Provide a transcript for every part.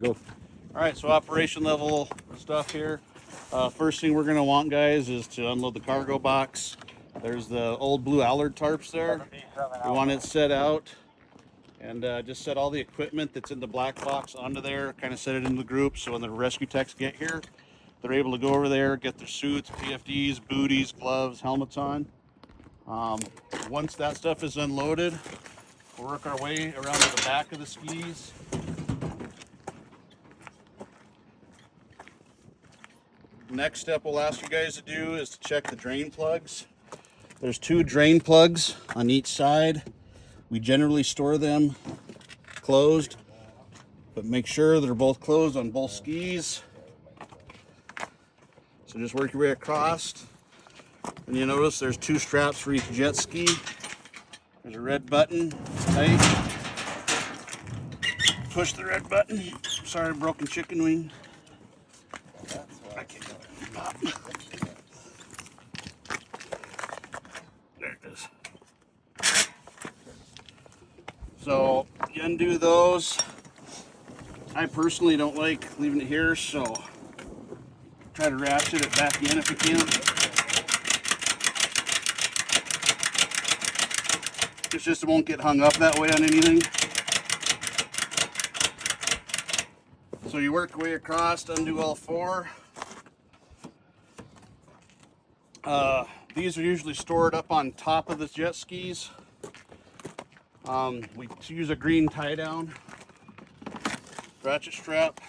Go. All right, so operation level stuff here. First thing we're gonna want, guys, is to unload the cargo box. There's the old blue Allard tarps there. We want it set out, and just set all the equipment that's in the black box onto there, kind of set it into the group, so when the rescue techs get here, they're able to go over there, get their suits, BFDs, booties, gloves, helmets on. Once that stuff is unloaded, we'll work our way around to the back of the skis. Next step we'll ask you guys to do is to check the drain plugs. There's 2 drain plugs on each side. We generally store them closed, but make sure they're both closed on both skis. So just work your way across, and you notice there's 2 straps for each jet ski. There's a red button, it's tight. Push the red button. Sorry, broken chicken wing. I can't get it. Pop. There it is. So you undo those. I personally don't like leaving it here, so try to ratchet it back in if you can. It's just it won't get hung up that way on anything. So you work your way across to undo all 4. These are usually stored up on top of the jet skis. We use a green tie down, ratchet strap.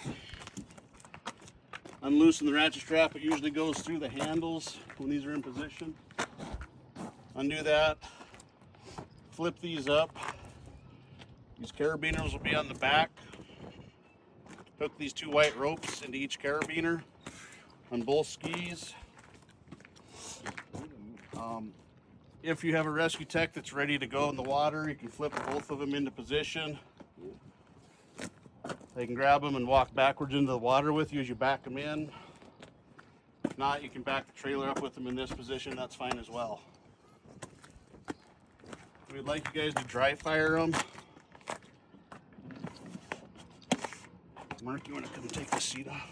Unloosen the ratchet strap. It usually goes through the handles when these are in position. Undo that. Flip these up. These carabiners will be on the back. Hook these 2 white ropes into each carabiner on both skis. If you have a rescue tech that's ready to go in the water, you can flip both of them into position. They can grab them and walk backwards into the water with you as you back them in. If not, you can back the trailer up with them in this position. That's fine as well. We'd like you guys to dry fire them. Mark, you want to come take the seat off?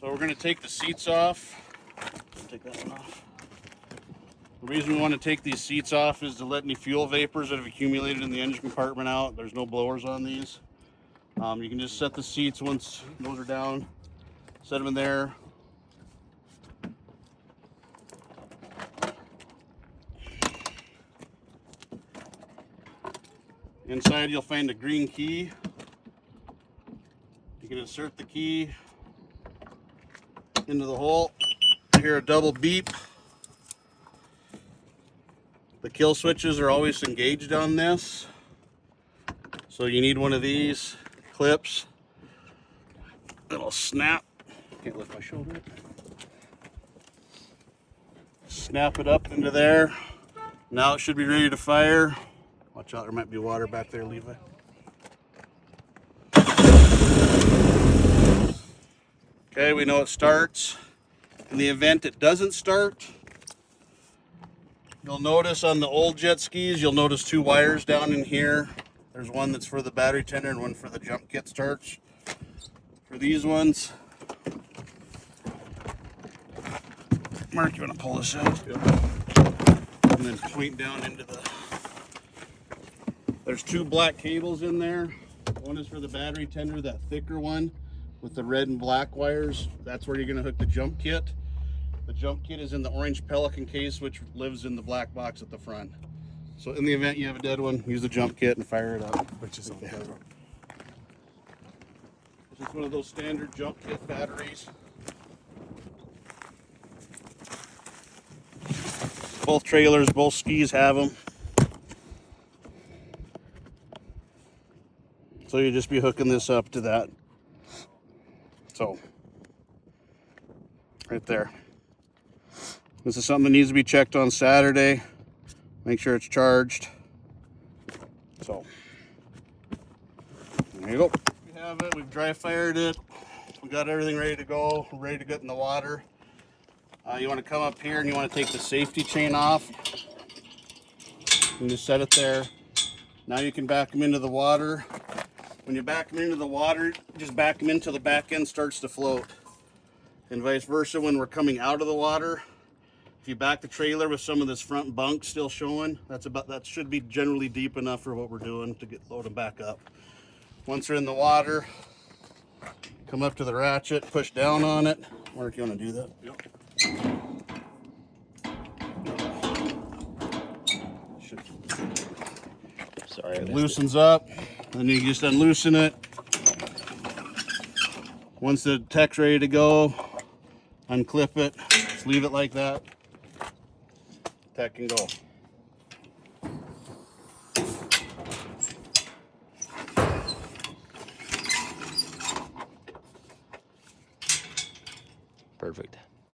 So we're going to take the seats off. Take that one off. The reason we want to take these seats off is to let any fuel vapors that have accumulated in the engine compartment out. There's no blowers on these. You can just set the seats once those are down. Set them in there. Inside you'll find a green key. You can insert the key into the hole. You hear a double beep. The kill switches are always engaged on this, so you need one of these clips. It'll snap. Can't lift my shoulder. Snap it up into there. Now it should be ready to fire. Watch out, there might be water back there, Levi. Okay, we know it starts. In the event it doesn't start, you'll notice on the old jet skis, you'll notice 2 wires down in here. There's one that's for the battery tender and one for the jump kit starts. For these ones, Mark, you want to pull this out? And then point down into the... There's 2 black cables in there. One is for the battery tender, that thicker one with the red and black wires. That's where you're going to hook the jump kit. The jump kit is in the orange Pelican case, which lives in the black box at the front. So in the event you have a dead one, use the jump kit and fire it up. Which is okay. This is one of those standard jump kit batteries. Both trailers, both skis have them. So you just be hooking this up to that. So, right there. This is something that needs to be checked on Saturday. Make sure it's charged. So, there you go. We have it. We've dry fired it. We got everything ready to go. We're ready to get in the water. You want to come up here and you want to take the safety chain off. And just set it there. Now you can back them into the water. When you back them into the water, just back them until the back end starts to float. And vice versa when we're coming out of the water. If you back the trailer with some of this front bunk still showing, that should be generally deep enough for what we're doing to load them back up. Once they're in the water, come up to the ratchet, push down on it. Mark, you want to do that? Yep. Sorry, it loosens up, then you just unloosen it. Once the tech's ready to go, unclip it, just leave it like that. Tech can go. Perfect.